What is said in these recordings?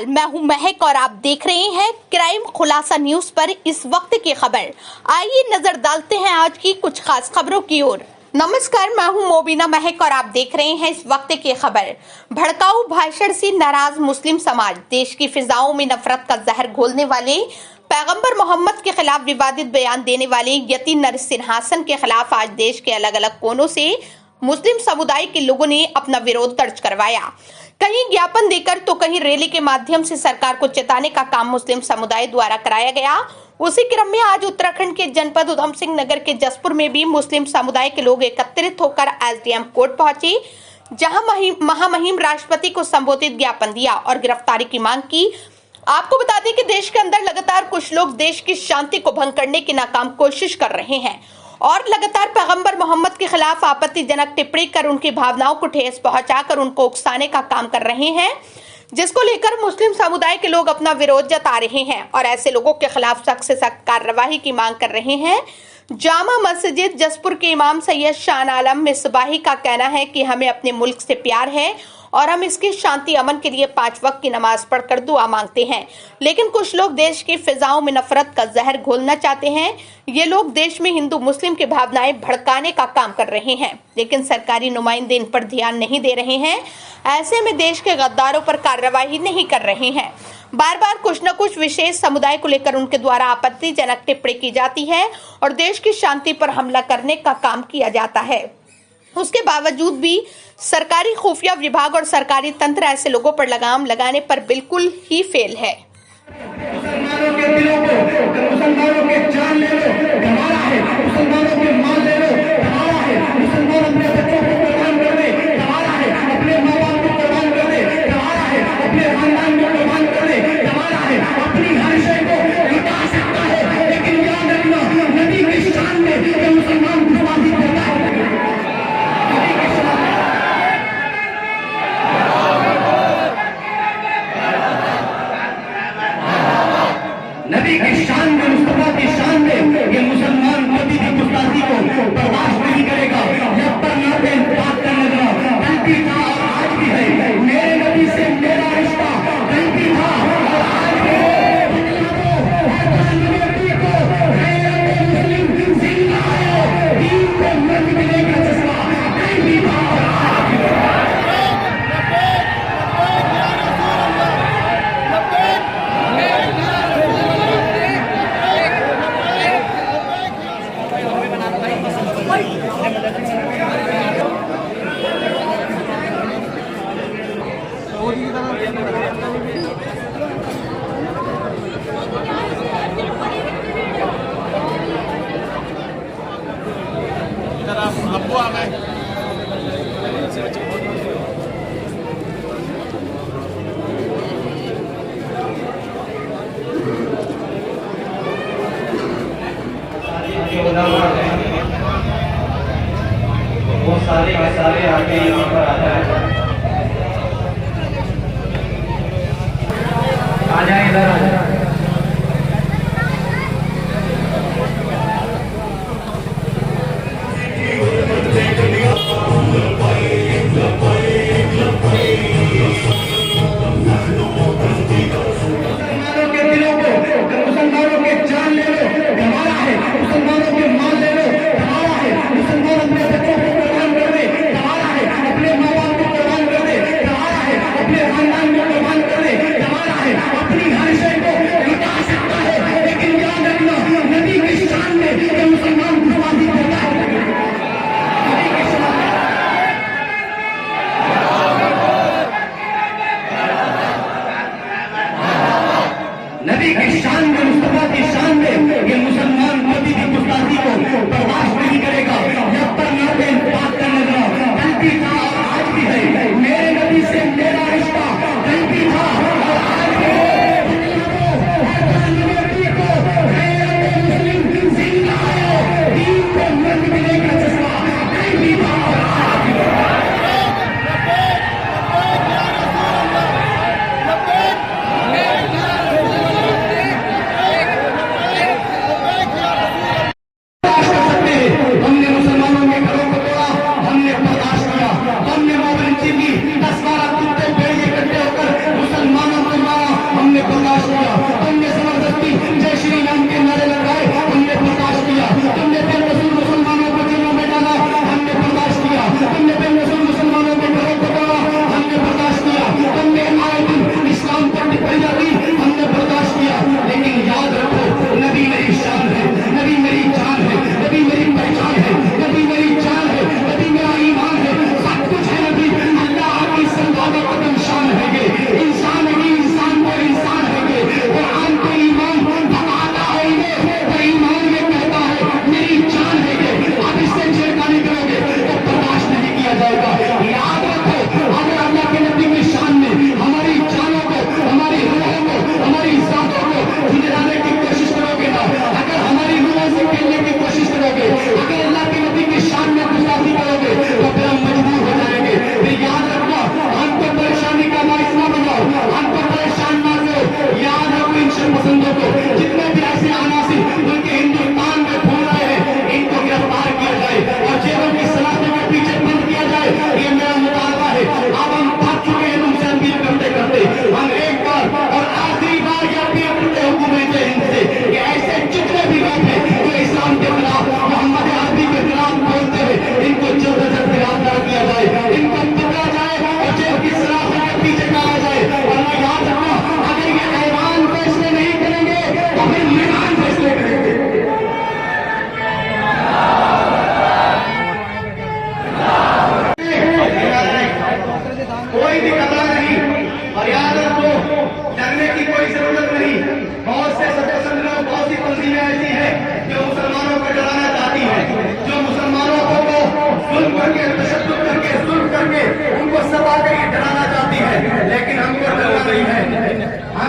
नमस्कार, मैं हूं महक और आप देख रहे हैं क्राइम खुलासा न्यूज पर इस वक्त की खबर। आइए नजर डालते हैं आज की कुछ खास खबरों की ओर। नमस्कार, मैं हूं मोबिना महक और आप देख रहे हैं इस वक्त की खबर। भड़काऊ भाषण से नाराज मुस्लिम समाज, देश की फिजाओं में नफरत का जहर घोलने वाले पैगंबर मोहम्मद के खिलाफ विवादित बयान देने वाले यति नरसिंहासन के खिलाफ आज देश के अलग अलग कोनों से मुस्लिम समुदाय के लोगों ने अपना विरोध दर्ज करवाया। कहीं ज्ञापन देकर तो कहीं रैली के माध्यम से सरकार को चेताने का काम मुस्लिम समुदाय द्वारा कराया गया। उसी क्रम में आज उत्तराखंड के जनपद उधम सिंह नगर के जसपुर में भी मुस्लिम समुदाय के लोग एकत्रित होकर एसडीएम कोर्ट पहुंचे, जहां महामहिम राष्ट्रपति को संबोधित ज्ञापन दिया और गिरफ्तारी की मांग की। आपको बता दें कि देश के अंदर लगातार कुछ लोग देश की शांति को भंग करने की नाकाम कोशिश कर रहे हैं और लगातार पैगंबर मोहम्मद के खिलाफ आपत्तिजनक टिप्पणी कर उनकी भावनाओं को ठेस पहुंचाकर उनको उकसाने का काम कर रहे हैं, जिसको लेकर मुस्लिम समुदाय के लोग अपना विरोध जता रहे हैं और ऐसे लोगों के खिलाफ सख्त से सख्त कार्रवाई की मांग कर रहे हैं। जामा मस्जिद जसपुर के इमाम सैयद शान आलम मिसबाही का कहना है कि हमें अपने मुल्क से प्यार है और हम इसकी शांति अमन के लिए 5 वक्त की नमाज पढ़कर दुआ मांगते हैं, लेकिन कुछ लोग देश की फिजाओं में नफरत का जहर घोलना चाहते हैं। ये लोग देश में हिंदू मुस्लिम की भावनाएं भड़काने का काम कर रहे हैं, लेकिन सरकारी नुमाइंदे इन पर ध्यान नहीं दे रहे हैं। ऐसे में देश के गद्दारों पर कार्रवाई नहीं कर रहे हैं। बार बार कुछ न कुछ विशेष समुदाय को लेकर उनके द्वारा आपत्तिजनक टिप्पणी की जाती है और देश की शांति पर हमला करने का काम किया जाता है। उसके बावजूद भी सरकारी खुफिया विभाग और सरकारी तंत्र ऐसे लोगों पर लगाम लगाने पर बिल्कुल ही फेल है। मुसलमानों के दिलों को, मुसलमानों के जान ले लो, हमारा है। मुसलमानों के माल ले लो, हमारा है। मुसलमान अपने बच्चों को कुर्बान कर दे, हमारा है। अपने माँ बाप को कुर्बान कर दे, हमारा है। अपने खानदान को कुर्बान कर दे, हमारा है। अपनी हर शय को लुटा सकता है, लेकिन याद रखना, नबी की शान में ये मुसलमान कुर्बानी करता है। नबी की शान में, मुस्तफा की शान में ये मुसलमान कभी भी गुस्ताखी को बर्दाश्त नहीं करेगा। जब पर नाते बात करने लगा, गलती था और आज भी है। मेरे नबी से मेरा रिश्ता गलती था और आज भी है। मुस्लिम जिंदा है, दीन को मर्द मिलेगा जज्बा गलती था और आज भी है। अब्बू आ गए। वो सारे के सारे आके यहाँ पर आ जाए, आ जाए इधर आ जाए। मुसलमानों के दिलों को, मुसलमानों के जान ले लो, हमारा है। मुसलमानों के माल ले लो, हमारा है। मुसलमान अपने बच्चों को कुर्बान कर दे, हमारा है। अपने माँ बाप को कुर्बान कर दे, हमारा है। अपने खानदान को कुर्बान कर दे, हमारा है। अपनी हर शय को लुटा सकता है, लेकिन याद रखना, नबी की शान में ये मुसलमान कुर्बानी करता है। नबी की शान में, मुस्तफा की शान में ये मुसलमान कभी भी गुस्ताखी को बर्दाश्त नहीं करेगा। जब पर नाते बात करने लगा, गलती था और आज भी है। मेरे नबी से मेरा रिश्ता गलती था और आज भी है। मुस्लिम जिंदा है, दीन को मर्द मिलेगा जज्बा गलती था और आज भी है। हमने मुसलमानों के घरों को तोड़ा, हमने बर्दाश्त किया।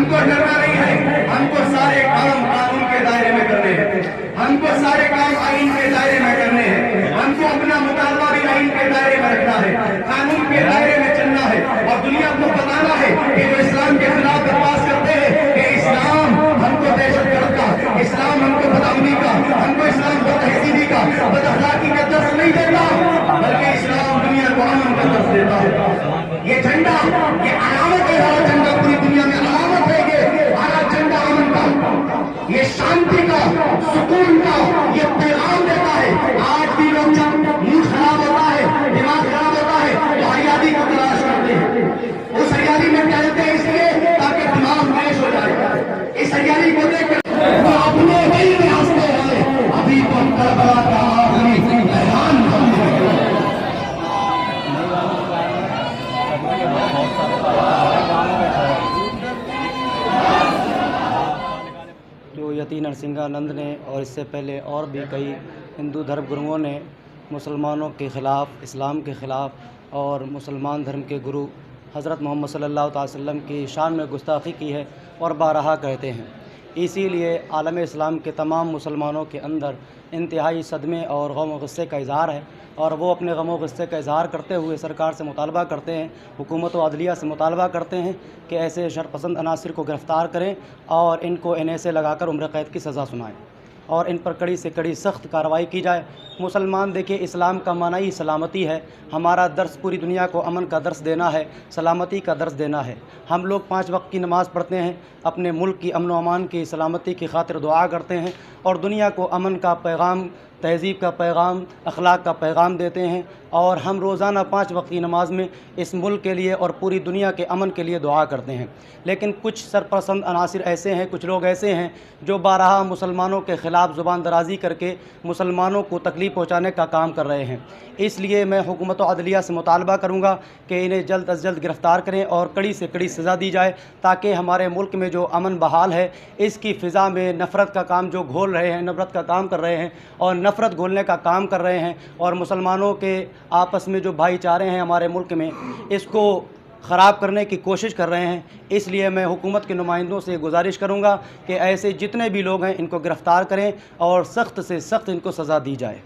हमको डरना नहीं है, हमको सारे काम कानून के दायरे में करने हैं, हमको सारे काम आईन के दायरे में करने हैं, हमको अपना मुतालबा भी आईन के दायरे में रखना है, कानून के दायरे में चलना है और दुनिया को बताना है कि जो इस्लाम के खिलाफ बकवास करते हैं कि इस्लाम हमको दहशतगर्द का, इस्लाम हमको बदअमनी का, हमको इस्लाम बदतहजीबी का, बदअखलाकी का दर्स नहीं देता, बल्कि इस्लाम दुनिया को अमन का दर्स देता है। ये झंडा, ये अलामत है, हरा झंडा पूरी दुनिया में अलामत है, ये हरा झंडा अमन का, ये शांति का, सुकून का ये पैगाम देता है। आज भी लोग जब मुंह खराब होता है, दिमाग खराब होता है, तो हरियाली को तलाश करते हैं, उस हरियाली में टहलते हैं इसलिए ताकि दिमाग फ्रेश हो जाए। इस हरियाली को देख तो अपने वही में हंसते हैं, अभी तो करबला का आखिरी ऐलान होने लगा। जो यति नरसिंहानंद ने और इससे पहले और भी कई हिंदू धर्म गुरुओं ने मुसलमानों के ख़िलाफ़, इस्लाम के ख़िलाफ़ और मुसलमान धर्म के गुरु हज़रत मोहम्मद सल्लल्लाहु अलैहि वसल्लम की शान में गुस्ताखी की है और बारहा कहते हैं। इसीलिए आलम इस्लाम के तमाम मुसलमानों के अंदर इंतहाई सदमे और गम और गुस्से का इज़हार है और वो अपने गम और गुस्से का इज़हार करते हुए सरकार से मुतालबा करते हैं, हुकूमत व अदलिया से मुतालबा करते हैं कि ऐसे शरपसंद अनासिर को गिरफ़्तार करें और इनको NSA लगाकर उम्र कैद की सज़ा सुनाएं और इन पर कड़ी से कड़ी सख्त कार्रवाई की जाए। मुसलमान देखिए, इस्लाम का माना ही सलामती है। हमारा दर्स पूरी दुनिया को अमन का दर्स देना है, सलामती का दर्स देना है। हम लोग 5 वक्त की नमाज़ पढ़ते हैं, अपने मुल्क की अमन व अमान की सलामती की खातिर दुआ करते हैं और दुनिया को अमन का पैगाम, तहज़ीब का पैगाम, अखलाक का पैगाम देते हैं और हम रोज़ाना 5 वक्त की नमाज़ में इस मुल्क के लिए और पूरी दुनिया के अमन के लिए दुआ करते हैं। लेकिन कुछ सरपसंद अनासिर ऐसे हैं, कुछ लोग ऐसे हैं जो बारहा मुसलमानों के ख़िलाफ़ ज़ुबान दराज़ी करके मुसलमानों को तकलीफ़ पहुँचाने का काम कर रहे हैं। इसलिए मैं हुकूमत व अदलिया से मुतालबा करूँगा कि इन्हें जल्द अज़ जल्द गिरफ़्तार करें और कड़ी से कड़ी सज़ा दी जाए ताकि हमारे मुल्क में जो अमन बहाल है, इसकी फ़िज़ा में नफ़रत का काम जो घोल रहे हैं, नफ़रत का काम कर रहे हैं और नफ़रत घोलने का काम कर रहे हैं और मुसलमानों के आपस में जो भाईचारे हैं हमारे मुल्क में, इसको ख़राब करने की कोशिश कर रहे हैं। इसलिए मैं हुकूमत के नुमाइंदों से गुजारिश करूँगा कि ऐसे जितने भी लोग हैं इनको गिरफ़्तार करें और सख्त से सख्त इनको सज़ा दी जाए।